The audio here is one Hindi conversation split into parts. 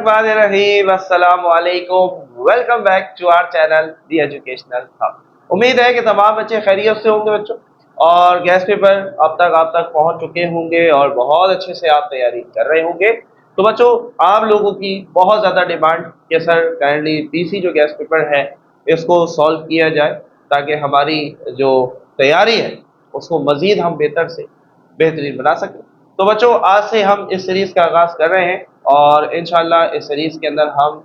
बिस्मिल्लाहिर्रहमानिर्रहीम, अस्सलामु अलैकुम। Welcome back to our channel the educational hub. उम्मीद है कि तमाम बच्चे खैरियत से होंगे बच्चों, और गैस पेपर अब तक आप तक पहुंच चुके होंगे और बहुत अच्छे से आप तैयारी कर रहे होंगे। तो बच्चों, आप लोगों की बहुत ज़्यादा डिमांड कि सर काइंडली पीसी जो गैस पेपर है इसको सॉल्व किया जाए, ताकि हमारी जो तैयारी है उसको मज़ीद हम बेहतर से बेहतरीन बना सकें। तो बच्चों, आज से हम इस सीरीज़ का आगाज़ कर रहे हैं और इंशाल्लाह इस सीरीज़ के अंदर हम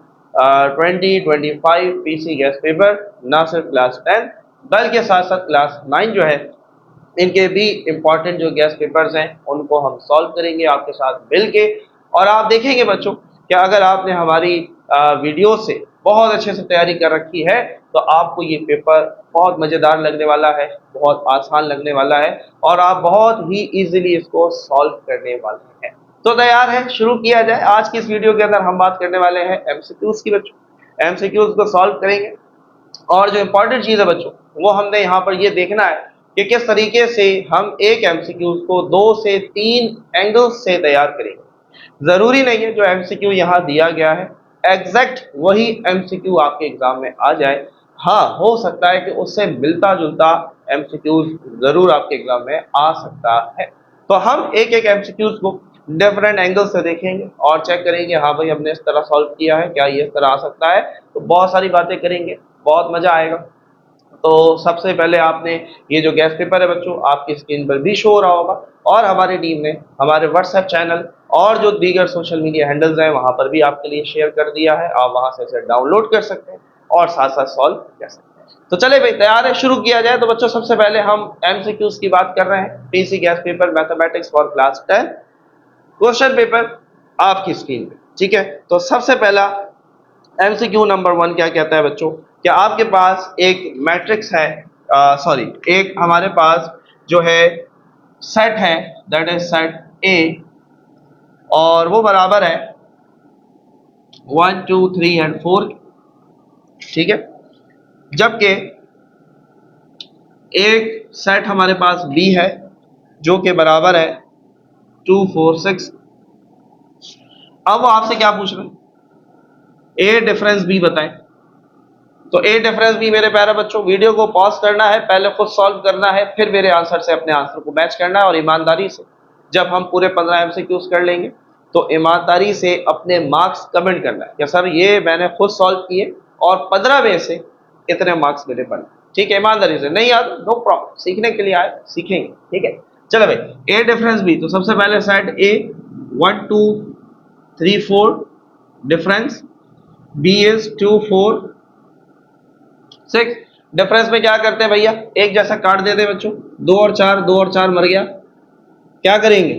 2025 पीसी गैस पेपर ना सिर्फ क्लास 10 बल्कि साथ साथ क्लास 9 जो है इनके भी इम्पॉर्टेंट जो गैस पेपर्स हैं उनको हम सॉल्व करेंगे आपके साथ मिल के। और आप देखेंगे बच्चों कि अगर आपने हमारी वीडियो से बहुत अच्छे से तैयारी कर रखी है तो आपको ये पेपर बहुत मज़ेदार लगने वाला है, बहुत आसान लगने वाला है और आप बहुत ही इजीली इसको सॉल्व करने वाले हैं। तो तैयार है, शुरू किया जाए। आज की इस वीडियो के अंदर हम बात करने वाले हैं एमसीक्यूज की बच्चों। एमसीक्यूज को सॉल्व करेंगे और जो इम्पोर्टेंट चीज़ है बच्चों वो हमने यहाँ पर ये देखना है कि किस तरीके से हम एक एमसीक्यू को 2 से 3 एंगल्स से तैयार करेंगे। ज़रूरी नहीं है जो एमसीक्यू यहाँ दिया गया है एग्जैक्ट वही एमसीक्यू आपके एग्जाम में आ जाए। हाँ, हो सकता है कि उससे मिलता जुलता एमसीक्यूज ज़रूर आपके एग्जाम में आ सकता है। तो हम एक एक एमसीक्यूज को डिफरेंट एंगल से देखेंगे और चेक करेंगे, हाँ भाई हमने इस तरह सॉल्व किया है, क्या ये इस तरह आ सकता है। तो बहुत सारी बातें करेंगे, बहुत मज़ा आएगा। तो सबसे पहले आपने ये जो गैस पेपर है बच्चों आपकी स्क्रीन पर भी शो हो रहा होगा, और हमारी टीम ने हमारे व्हाट्सएप चैनल और जो दीगर सोशल मीडिया हैंडल्स हैं वहाँ पर भी आपके लिए शेयर कर दिया है। आप वहाँ से इसे डाउनलोड कर सकते हैं और साथ साथ सॉल्व कर सकते हैं। तो चले भाई, तैयार है, शुरू किया जाए। तो बच्चों, सबसे पहले हम एमसीक्यूज की बात कर रहे हैं। PC gas paper mathematics for class 10 question paper आपकी स्क्रीन पे, ठीक है। तो सबसे पहला एमसीक्यू नंबर 1 क्या कहता है बच्चों, कि आपके पास एक मैट्रिक्स है, सॉरी एक हमारे पास जो है सेट है, दैट इज सेट ए, और वो बराबर है 1 2 3 एंड 4, ठीक है। जबकि एक सेट हमारे पास बी है जो कि बराबर है 2 4 6। अब वो आपसे क्या पूछ रहे हैं, ए डिफरेंस बी बताएं। तो ए डिफरेंस बी मेरे प्यारे बच्चों, वीडियो को पॉज करना है, पहले खुद सॉल्व करना है, फिर मेरे आंसर से अपने आंसर को मैच करना है। और ईमानदारी से जब हम पूरे 15 एमसीक्यूज कर लेंगे तो ईमानदारी से अपने मार्क्स कमेंट करना है कि सर ये मैंने खुद सॉल्व किए और 15 में से इतने मार्क्स मेरे बने, ठीक है। ईमानदारी से, नहीं यार नो प्रॉब्लम, सीखने के लिए आए, सीखेंगे, ठीक है। चलो भाई, ए डिफरेंस बी, तो सबसे पहले set A 1 2 3 4, difference B is 2 4 6। Difference में क्या करते हैं भैया, एक जैसा काट देते हैं बच्चों, 2 और 4, 2 और 4 मर गया। क्या करेंगे,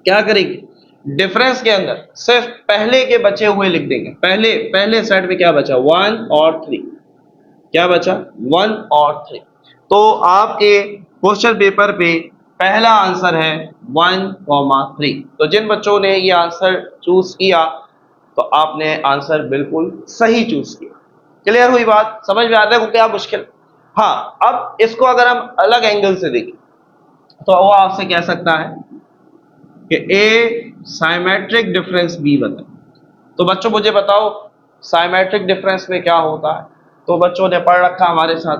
क्या करेंगे, डिफरेंस के अंदर सिर्फ पहले के बचे हुए लिख देंगे। पहले सेट में क्या बचा, 1 और 3, क्या बचा 1 और 3। तो आपके क्वेश्चन पेपर पे पहला आंसर है 1,3। तो जिन बच्चों ने ये आंसर चूज किया तो आपने आंसर बिल्कुल सही चूज किया। क्लियर हुई बात, समझ में आता है को क्या मुश्किल। हाँ, अब इसको अगर हम अलग एंगल से देखें तो वो आपसे कह सकता है कि ए साइमेट्रिक डिफरेंस बी बताए। तो बच्चों मुझे बताओ साइमेट्रिक डिफरेंस में क्या होता है। तो बच्चों ने पढ़ रखा हमारे साथ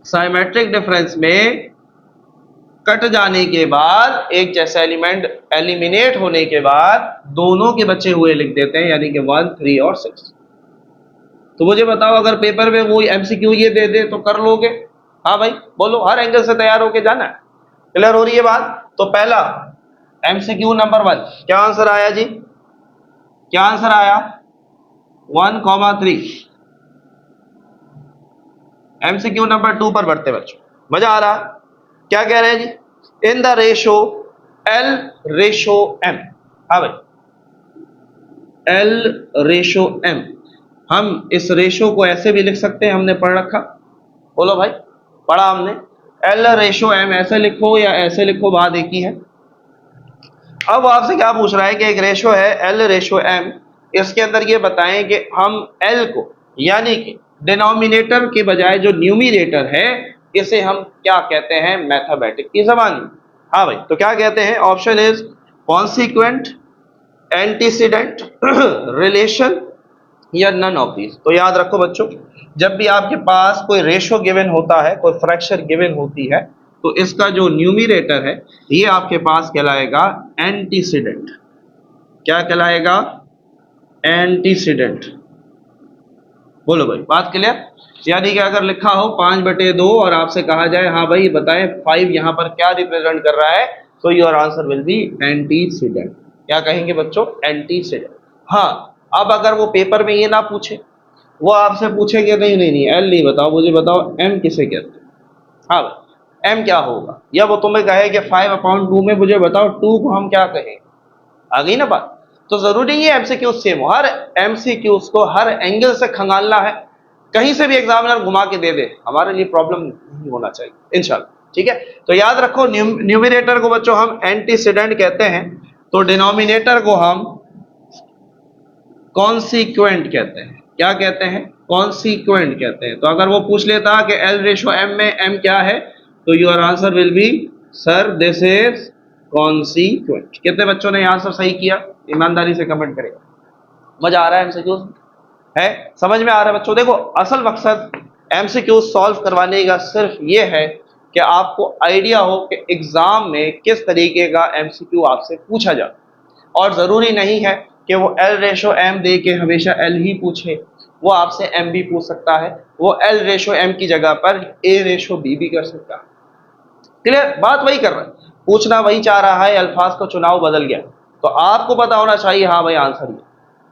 साइमेट्रिक डिफरेंस में कट जाने के बाद एक जैसा एलिमेंट एलिमिनेट होने के बाद दोनों के बचे हुए लिख देते हैं, यानी कि 1 3 और 6। तो मुझे बताओ अगर पेपर में वो एमसीक्यू ये दे दे तो कर लोगे। हाँ भाई बोलो, हर एंगल से तैयार होके जाना है। क्लियर हो रही है बात। तो पहला एमसीक्यू नंबर 1 क्या आंसर आया जी, क्या आंसर आया 1,3। एमसीक्यू नंबर 2 पर बढ़ते बच्चों, मजा आ रहा। क्या कह रहे हैं जी, in the ratio L ratio M. हाँ भाई, एल रेशो एम, हम इस रेशो को ऐसे भी लिख सकते हैं, हमने पढ़ रखा। बोलो भाई, पढ़ा हमने, एल रेशो एम ऐसे लिखो या ऐसे लिखो, बात एक ही है। अब आपसे क्या पूछ रहा है कि एक रेशो है एल रेशो एम, इसके अंदर ये बताएं कि हम एल को, यानी कि डिनोमिनेटर के बजाय जो न्यूमिनेटर है, इसे हम क्या कहते हैं मैथमेटिक्स की जबान में। हाँ भाई, तो क्या कहते हैं, option is consequent, antecedent, relation या नन ऑफ दीज। तो याद रखो बच्चों, जब भी आपके पास कोई रेशो गिवन होता है, कोई फ्रैक्शन गिवन होती है, तो इसका जो न्यूमिरेटर है ये आपके पास कहलाएगा एंटीसीडेंट। क्या कहलाएगा? एंटीसीडेंट। बोलो भाई, बात क्लियर? यानी कि अगर लिखा हो 5/2 और आपसे कहा जाए हाँ भाई बताएं 5 यहाँ पर क्या रिप्रेजेंट कर रहा है, तो your answer will be antecedent. क्या कहेंगे बच्चों? एंटीसीडेंट। हाँ, अब अगर वो पेपर में ये ना पूछे, वो आपसे पूछेंगे नहीं नहीं नहीं एल नहीं बताओ, मुझे बताओ एम किसे कहते हैं। हाँ भाई, एम क्या होगा? या वो तुम्हें कहे कि 5/2 में मुझे बताओ 2 को हम क्या कहें। आ गई ना बात? तो जरूरी नहीं है एमसीक्यूज सेम हो, हर एमसीक्यूज को हर एंगल से खंगालना है, कहीं से भी एग्जामिनर घुमा के दे दे, हमारे लिए प्रॉब्लम नहीं होना चाहिए इंशाल्लाह। ठीक है, तो याद रखो न्यूमिनेटर को बच्चों हम एंटीसीडेंट कहते हैं, तो डिनोमिनेटर को हम कॉन्सिक्वेंट कहते हैं। क्या कहते हैं? कॉन्सिक्वेंट कहते हैं। तो अगर वो पूछ लेता कि एल रेशो एम में एम क्या है, तो your answer will be sir this is consequent. कितने बच्चों ने आंसर सही किया? ईमानदारी से कमेंट करेगा। मजा आ रहा है एमसीक्यूज है? समझ में आ रहा है बच्चों? देखो, असल मकसद एमसीक्यू सॉल्व करवाने का सिर्फ ये है कि आपको आइडिया हो कि एग्जाम में किस तरीके का एमसीक्यू आपसे पूछा जाए। और जरूरी नहीं है कि वो एल रेशो एम दे के हमेशा एल ही पूछे, वो आपसे एम भी पूछ सकता है, वो एल रेशो एम की जगह पर ए रेशो बी भी कर सकता है। क्लियर? बात वही कर रहा है, पूछना वही चाह रहा है, अल्फाज का चुनाव बदल गया, तो आपको पता होना चाहिए हाँ भाई आंसर ये।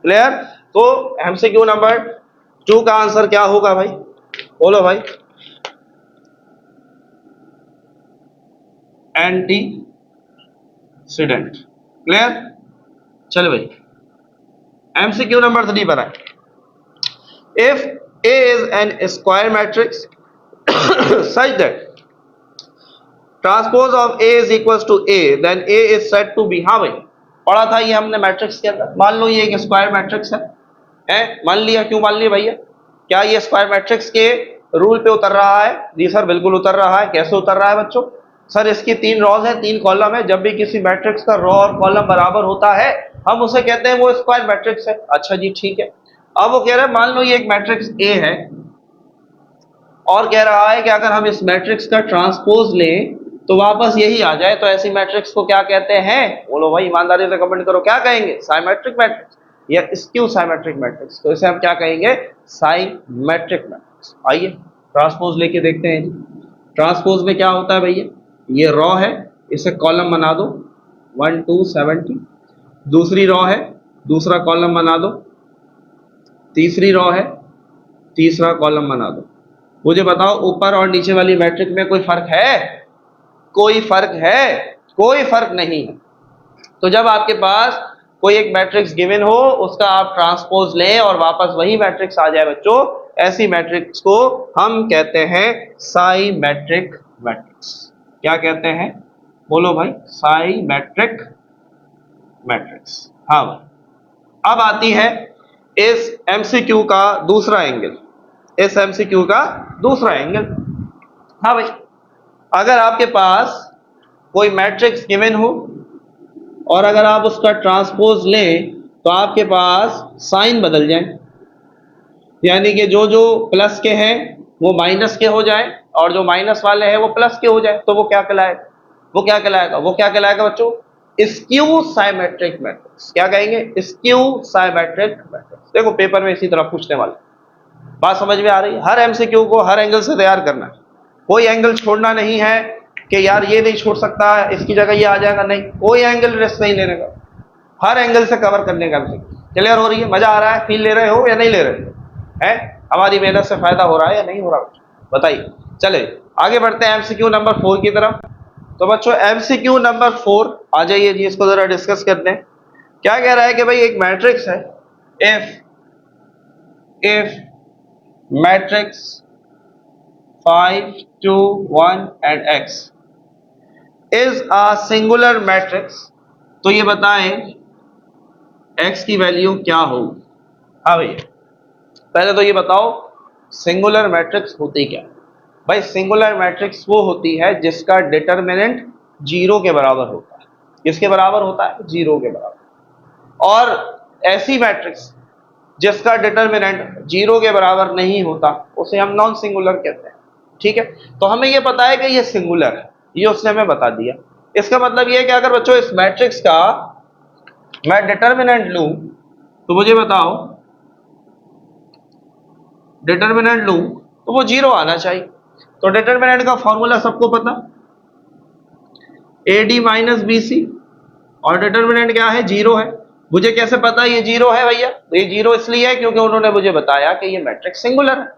क्लियर? तो एमसीक्यू नंबर 2 का आंसर क्या होगा भाई? बोलो भाई। एंटीसीडेंट। क्लियर? चलो भाई, एमसीक्यू नंबर 3 पर आए। If A is an square matrix such that transpose of A is equal to A, then A is said to be. हाँ भाई, पढ़ा था ये हमने मैट्रिक्स के अंदर। मान लो ये एक स्क्वायर मैट्रिक्स है? मान लिया। क्यों मान लिया भैया? क्या ये स्क्वायर मैट्रिक्स के रूल पे उतर रहा है? जी सर बिल्कुल उतर रहा है। कैसे उतर रहा है बच्चों? सर इसकी 3 रॉज है, 3 कॉलम है, जब भी किसी मैट्रिक्स का रॉ और कॉलम बराबर होता है हम उसे कहते हैं वो स्क्वायर मैट्रिक्स है। अच्छा जी ठीक है। अब वो कह रहा है मान लो ये एक मैट्रिक्स ए है और कह रहा है कि अगर हम इस मैट्रिक्स का ट्रांसपोज लें तो वापस यही आ जाए, तो ऐसी मैट्रिक्स को क्या कहते हैं? बोलो भाई, ईमानदारी से कमेंट करो, क्या कहेंगे? साइमेट्रिक मैट्रिक्स या स्क्यू साइमेट्रिक मैट्रिक्स। तो इसे हम क्या कहेंगे? Symmetric matrix. आइए ट्रांसपोज लेके देखते हैं जी। ट्रांसपोज में क्या होता है भैया? ये रॉ है, इसे कॉलम बना दो 1 2 70, दूसरी रॉ है, दूसरा कॉलम बना दो, तीसरी रॉ है, तीसरा कॉलम बना दो। मुझे बताओ ऊपर और नीचे वाली मैट्रिक में कोई फर्क है? कोई फर्क है? कोई फर्क नहीं है। तो जब आपके पास कोई एक मैट्रिक्स गिवन हो, उसका आप ट्रांसपोज लें और वापस वही मैट्रिक्स आ जाए बच्चों, ऐसी मैट्रिक्स को हम कहते हैं साइमेट्रिक मैट्रिक्स। क्या कहते हैं? बोलो भाई, साइमेट्रिक मैट्रिक्स। हाँ भाई। अब आती है इस एमसीक्यू का दूसरा एंगल, इस एमसीक्यू का दूसरा एंगल। हाँ भाई, अगर आपके पास कोई मैट्रिक्स गिवन हो और अगर आप उसका ट्रांसपोज लें तो आपके पास साइन बदल जाए, यानी कि जो जो प्लस के हैं वो माइनस के हो जाए और जो माइनस वाले हैं वो प्लस के हो जाए, तो वो क्या कहलाएगा? वो क्या कहलाएगा? वो क्या कहलाएगा बच्चों? Skew symmetric matrix. क्या कहेंगे? Skew symmetric matrix. देखो पेपर में इसी तरह पूछने वाले। बात समझ में आ रही है? हर एमसीक्यू को हर एंगल से तैयार करना है, कोई एंगल छोड़ना नहीं है कि यार ये नहीं छोड़ सकता इसकी जगह ये आ जाएगा, नहीं, कोई एंगल रिस्क नहीं लेने का, हर एंगल से कवर करने का। क्लियर हो रही है? मजा आ रहा है? फील ले रहे हो या नहीं ले रहे हैं? हमारी मेहनत से फायदा हो रहा है या नहीं हो रहा? बताइए। चले आगे बढ़ते हैं एमसीक्यू नंबर 4 की तरफ। तो बच्चों एमसीक्यू नंबर 4 आ जाइए जी, इसको जरा डिस्कस करते हैं। क्या कह रहा है कि भाई एक मैट्रिक्स है, if matrix 5 2 1 and x is a singular matrix, तो ये बताएं x की वैल्यू क्या होगी? हाँ भैया, पहले तो ये बताओ सिंगुलर मैट्रिक्स होती क्या? भाई सिंगुलर मैट्रिक्स वो होती है जिसका डिटरमिनेंट 0 के बराबर होता है। किसके बराबर होता है? 0 के बराबर। और ऐसी मैट्रिक्स जिसका डिटर्मिनेंट 0 के बराबर नहीं होता उसे हम नॉन सिंगुलर कहते हैं। ठीक है, तो हमें ये पता है कि ये सिंगुलर है, ये उसने हमें बता दिया। इसका मतलब ये है कि अगर बच्चों इस मैट्रिक्स का मैं डिटर्मिनेंट लूं तो मुझे बताओ, डिटर्मिनेंट लूं तो वो 0 आना चाहिए। तो डिटर्मिनेंट का फॉर्मूला सबको पता, AD माइनस BC, और डिटर्मिनेंट क्या है, 0 है। मुझे कैसे पता ये 0 है भैया? तो ये 0 इसलिए है क्योंकि उन्होंने मुझे बताया कि ये मैट्रिक्स सिंगुलर है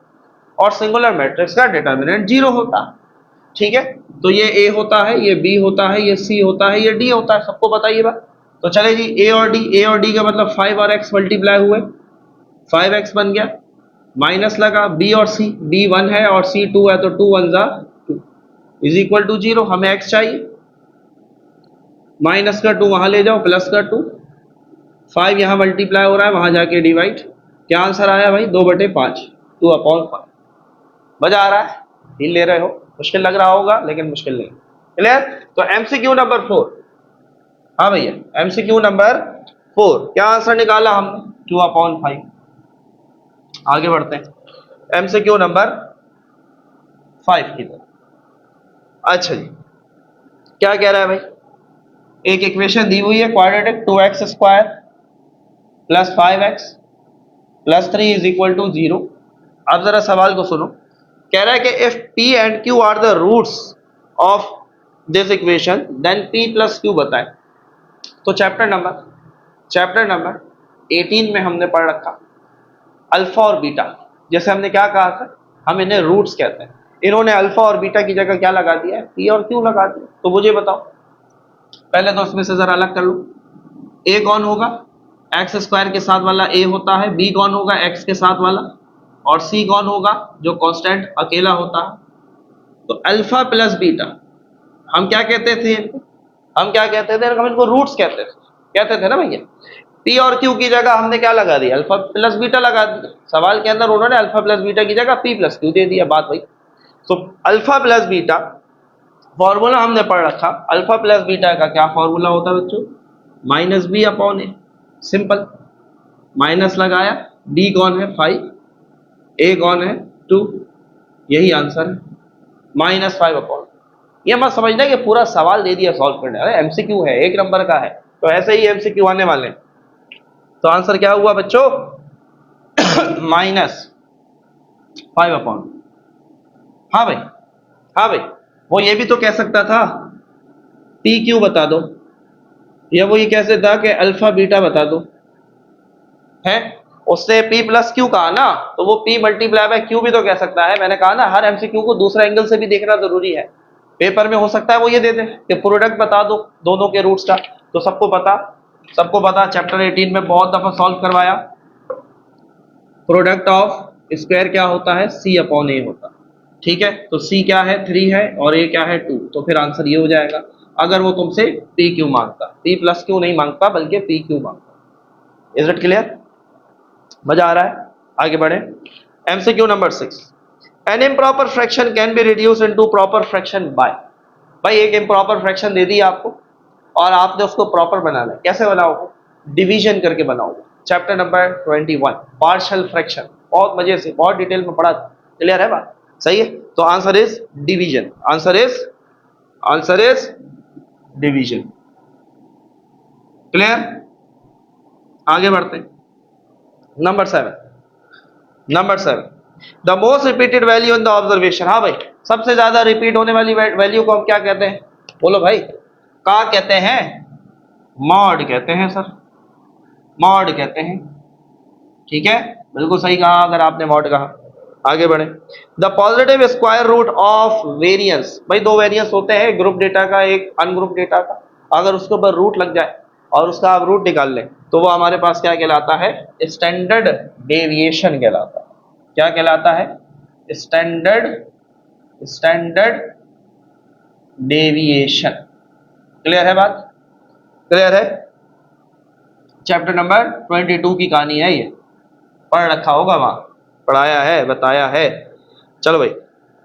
और सिंगुलर मैट्रिक्स का डिटर्मिनेंट 0 होता है। ठीक है, तो ये A होता है, ये B होता है, ये C होता है, ये D होता है, सबको पता ये बात। तो चले जी, A और D का मतलब 5 और x मल्टीप्लाई हुए, 5x बन गया, माइनस लगा B और C, B 1 है और C 2 है, तो 2 1 जा 2 इज इक्वल टू 0। हमें x चाहिए, माइनस का 2 वहां ले जाओ, प्लस का 2, 5 यहां मल्टीप्लाई हो रहा है, वहां जाके डिवाइड। क्या आंसर आया भाई? 2/5, 2/5। मजा आ रहा है? हिल ले रहे हो? मुश्किल लग रहा होगा लेकिन मुश्किल नहीं। क्लियर? तो MCQ नंबर 4, हाँ भैया, MCQ नंबर 4 क्या आंसर निकाला हमने? 2/5। आगे बढ़ते हैं MCQ नंबर 5 की तरफ। अच्छा जी, क्या कह रहा है भाई? एक इक्वेशन दी हुई है quadratic, 2x² plus 5x plus 3 is equal to 0। अब जरा सवाल को सुनो, कह रहा है कि if P and Q are the roots of this equation then P plus Q बताए। तो चैप्टर नंबर 18 में हमने पढ़ रखा अल्फा और बीटा। जैसे हमने क्या कहा था, हम इन्हें रूट्स कहते हैं। इन्होंने अल्फा और बीटा की जगह क्या लगा दिया है? P और Q लगा दिया। तो मुझे बताओ, पहले तो इसमें से जरा अलग कर लो, A कौन होगा? x² के साथ वाला A होता है, B कौन होगा? x के साथ वाला, और C कौन होगा? जो कांस्टेंट अकेला होता है। तो अल्फा प्लस बीटा हम क्या कहते थे? हम क्या कहते थे? हम इनको रूट्स कहते थे ना भैया। P और Q की जगह हमने क्या लगा दिया? अल्फा प्लस बीटा लगा दिया। सवाल के अंदर उन्होंने अल्फा प्लस बीटा की जगह P प्लस Q दे दिया। बात भाई, तो अल्फा प्लस बीटा फॉर्मूला हमने पढ़ रखा। अल्फा प्लस बीटा का क्या फॉर्मूला होता है बच्चों? -B/A। सिंपल, माइनस लगाया, B कौन है? 5, A कौन है? 2, यही आंसर है, -5/। ये मत समझना कि पूरा सवाल दे दिया सॉल्व करने, अरे MCQ है, 1 नंबर का है, तो ऐसे ही MCQ आने वाले हैं। तो आंसर क्या हुआ बच्चों? -5/। हाँ भाई, हाँ भाई, वो ये भी तो कह सकता था PQ बता दो, या वो ये कैसे था कि अल्फा बीटा बता दो, है? उससे P प्लस Q कहा ना, तो वो P मल्टीप्लाई बाय Q भी तो कह सकता है। मैंने कहा ना, हर MCQ को दूसरा एंगल से भी देखना जरूरी है। पेपर में हो सकता है वो ये दे दे कि प्रोडक्ट बता दो दोनों के रूट्स का, तो सबको पता चैप्टर 18 में बहुत दफा सॉल्व करवाया। प्रोडक्ट ऑफ स्क्वायर क्या होता है? C/A होता है। ठीक है, तो C क्या है? 3 है, और A क्या है? 2। तो फिर आंसर ये हो जाएगा। अगर वो तुमसे PQ मांगता, P प्लस Q नहीं मांगता बल्कि PQ मांगता। Is it clear? मजा आ रहा है? आगे बढ़े। MCQ number 6, an improper fraction can be reduce into proper fraction by. भाई एक इम्प्रॉपर फ्रैक्शन दे दी आपको और आपने उसको प्रॉपर बनाना है। कैसे बनाओगे? डिवीजन करके बनाओगे। चैप्टर नंबर 21 पार्शियल फ्रैक्शन, बहुत मजे से, बहुत डिटेल में पढ़ा। क्लियर है बात? सही है, तो answer is division. Answer is division. Clear? आगे बढ़ते हैं। Number 7, the most repeated value in the observation. हाँ भाई, सबसे ज्यादा रिपीट होने वाली वैल्यू को हम क्या कहते हैं? बोलो भाई, क्या कहते हैं? मॉड कहते हैं सर, मॉड कहते हैं। ठीक है, बिल्कुल सही कहा अगर आपने मॉड कहा। आगे बढ़े। The positive square root of variance. भाई दो वेरियंस होते हैं, ग्रुप डेटा का, एक अनग्रुप डेटा का। अगर उसके ऊपर रूट लग जाए और उसका आप रूट निकाल लें तो वो हमारे पास क्या कहलाता है? स्टैंडर्ड डेविएशन कहलाता है। क्या कहलाता है? Standard deviation. क्लियर है बात? क्लियर है? चैप्टर नंबर 22 की कहानी है ये, पढ़ रखा होगा, वहां पढ़ाया है, बताया है। चलो भाई,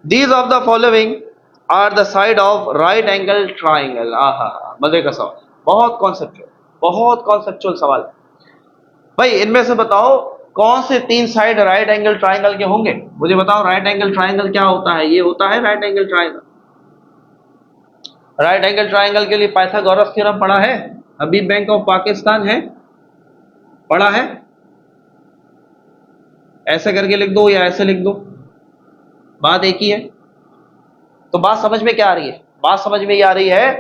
these of the following are the side of right angle triangle. आहा, मजे का सवाल, बहुत कॉन्सेप्चुअल सवाल। भाई इनमें से बताओ कौन से 3 साइड राइट एंगल ट्राइंगल के होंगे, मुझे बताओ। राइट एंगल ट्राइंगल क्या होता है? ये होता है right angle triangle. Right angle triangle के लिए पाइथागोरस थ्योरम पढ़ा है? हबीब बैंक ऑफ पाकिस्तान है, पढ़ा है? ऐसे करके लिख दो या ऐसे लिख दो, बात एक ही है। तो बात समझ में क्या आ रही है? बात समझ में ये आ रही है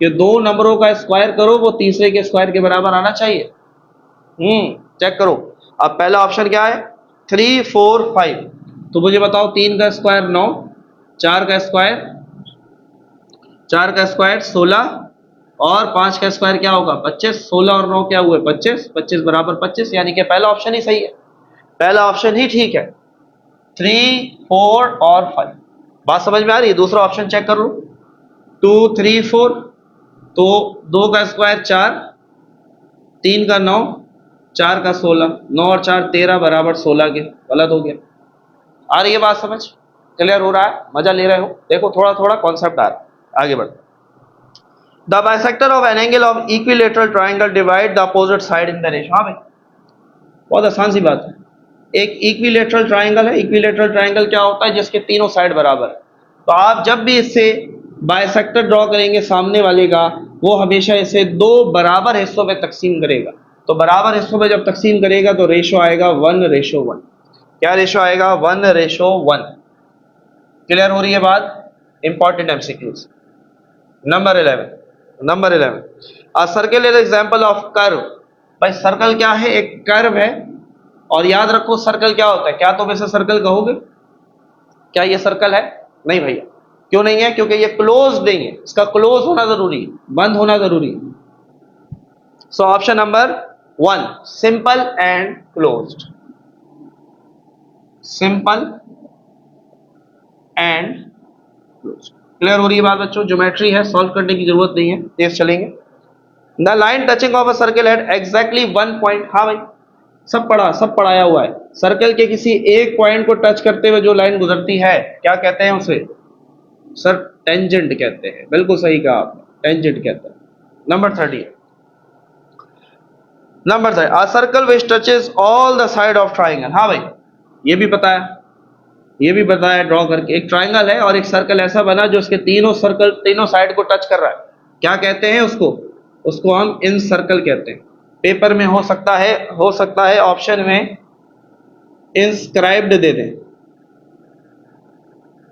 कि दो नंबरों का स्क्वायर करो वो तीसरे के स्क्वायर के बराबर आना चाहिए। चेक करो। अब पहला ऑप्शन क्या है? 3 4 5। तो मुझे बताओ 3 का स्क्वायर 9, 4 का स्क्वायर 16 और 5 का स्क्वायर क्या होगा? 25। 16 और 9 क्या हुए? 25। 25 बराबर 25, यानी कि पहला ऑप्शन ही सही है, पहला ऑप्शन ही ठीक है। 3 4 और 5। बात समझ में आ रही है? दूसरा ऑप्शन चेक कर लो। 2 3 4, तो 2 का स्क्वायर 4, 3 का 9, 4 का 16, 9 और 4 13 बराबर 16 के। गलत हो गया। आ रही है बात समझ? क्लियर हो रहा है? मजा ले रहे हो? देखो थोड़ा थोड़ा कॉन्सेप्ट आ रहा है। आगे बढ़। The bisector of an angle of equilateral triangle divide the opposite side in the ratio. हाँ भाई, बहुत आसान सी बात है। एक इक्विलेटरल ट्राइंगल है। इक्विलेटरल ट्राइंगल क्या होता है? जिसके तीनों साइड बराबर है। तो आप जब भी इससे बाइसेक्टर ड्रॉ करेंगे सामने वाले का, वो हमेशा इसे दो बराबर हिस्सों में तकसीम करेगा। तो बराबर हिस्सों में जब तकसीम करेगा तो रेशो आएगा 1:1। क्या रेशो आएगा? 1:1। क्लियर हो रही है बात? Important MCQs. Number 11 a circle is example of curve. भाई सर्कल क्या है? एक कर्व है। और याद रखो सर्कल क्या होता है। क्या तुम इसे सर्कल कहोगे? क्या ये सर्कल है? नहीं भैया। क्यों नहीं है? क्योंकि ये क्लोज नहीं है। इसका क्लोज होना जरूरी है, बंद होना जरूरी है। So option number 1, simple and closed. Simple and closed. Clear हो रही है बात बच्चों? ज्योमेट्री है, सॉल्व करने की जरूरत नहीं है, तेज चलेंगे। The line touching of a circle at exactly 1 point. हाँ भाई, सब पढ़ाया हुआ है। सर्कल के किसी एक पॉइंट को टच करते हुए जो लाइन गुजरती है, क्या कहते हैं उसे? सर टेंजेंट कहते हैं। बिल्कुल सही कहा आपने, टेंजेंट कहते हैं। Number 30 a circle which touches all the side of triangle. हाँ भाई, ये भी पता है, ये भी बताया ड्रॉ करके। एक ट्राइंगल है और एक सर्कल ऐसा बना जो उसके तीनों साइड को टच कर रहा है। क्या कहते हैं उसको? उसको हम इन सर्कल कहते हैं। पेपर में हो सकता है ऑप्शन में इंस्क्राइब्ड दे दें,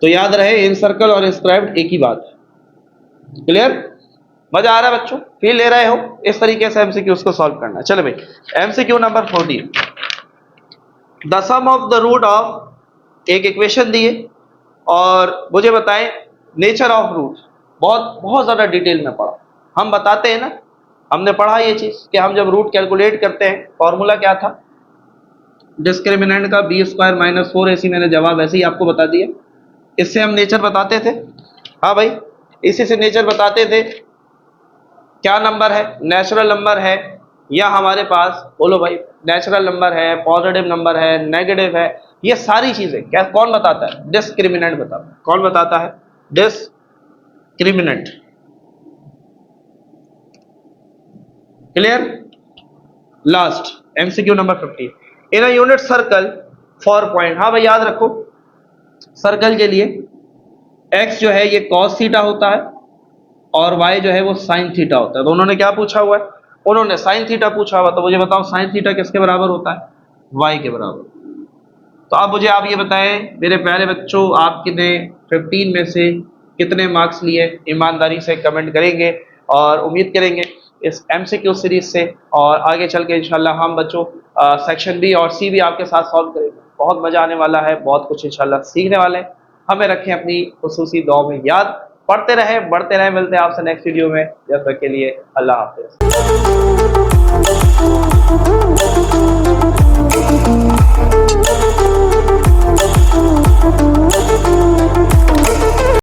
तो याद रहे इन सर्कल और इंस्क्राइब्ड एक ही बात है। क्लियर? मजा आ रहा है बच्चों? फील ले रहे हो? इस तरीके से एमसीक्यू को सॉल्व करना है। चलो भाई, MCQ number 14। The sum of the root of, एक इक्वेशन दिए और मुझे बताएं नेचर ऑफ रूट। बहुत बहुत ज्यादा डिटेल में पढ़ा। हम बताते हैं ना, हमने पढ़ा ये चीज कि हम जब रूट कैलकुलेट करते हैं, फॉर्मूला क्या था? डिस्क्रिमिनेंट का b² - 4 AC। मैंने जवाब ऐसे ही आपको बता दिया। इससे हम नेचर बताते थे। हाँ भाई, इसी से नेचर बताते थे। क्या नंबर है? नेचुरल नंबर है या हमारे पास, बोलो भाई, नेचुरल नंबर है, पॉजिटिव नंबर है, नेगेटिव है, ये सारी चीजें क्या कौन बताता है? डिस्क्रिमिनेंट बताता है। कौन बताता है? Discriminant. Clear? Last MCQ number 15। In a unit circle for point. हाँ भाई, याद रखो सर्कल के लिए x जो है ये cos थीटा होता है और y जो है वो sin थीटा होता है। तो उन्होंने क्या पूछा हुआ है? उन्होंने sin थीटा पूछा हुआ। तो मुझे बताओ sin थीटा किसके बराबर होता है? y के बराबर। तो अब मुझे आप ये बताएं मेरे प्यारे बच्चों, आपने 15 में से कितने मार्क्स लिए? ईमानदारी से कमेंट करेंगे और उम्मीद करेंगे इस एमसीक्यू सीरीज से। और आगे चल के इंशाल्लाह हम बच्चों सेक्शन बी और सी भी आपके साथ सॉल्व करेंगे। बहुत मजा आने वाला है, बहुत कुछ इंशाल्लाह सीखने वाले हैं। हमें रखें अपनी खुसूसी दुआ में याद। पढ़ते रहें, बढ़ते रहें। मिलते हैं आपसे नेक्स्ट वीडियो में। जब तक के लिए अल्लाह हाफिज।